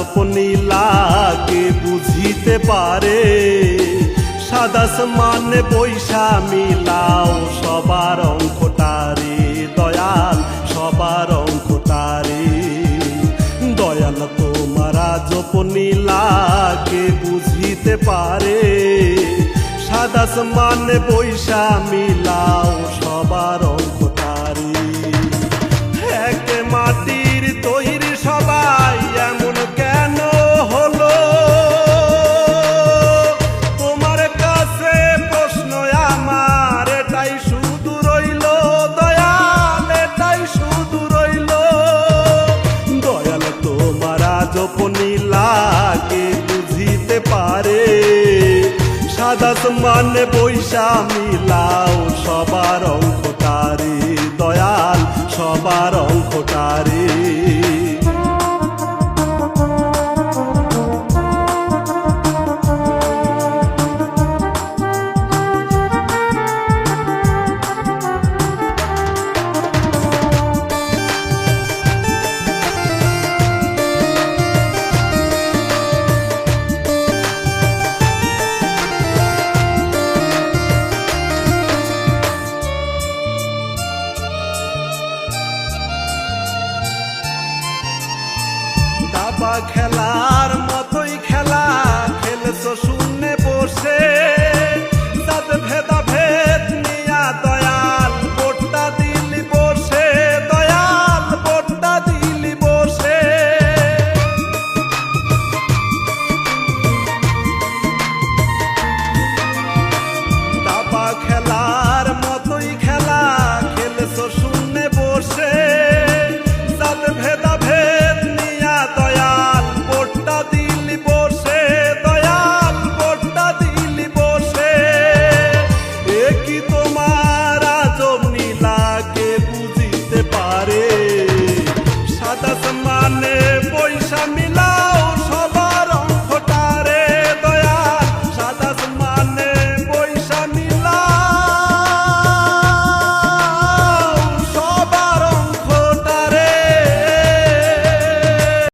জপনীলাকে বুঝিতে পারে। সাদা আসমানে বৈশা মিলাও সবার অঙ্কটারে দয়াল, সবার অঙ্কটারে দয়াল। তোমারা জপনীলাকে বুঝিতে পারে। সাদা আসমানে বৈশা মিলাও সবার অঙ্কটারে। একে মাটির তৈরি সবাই এমন কেন হলো? তোমার কাছে প্রশ্ন আমার এটাই শুধু রইল দয়াল, এটাই শুধু রইল দয়াল। তোমারা জপনীলাকে বুঝিতে পারে। সাদা আসমানে বৈশা মিলাও সবার অঙ্কটারে দয়াল, সবার অঙ্কটারে।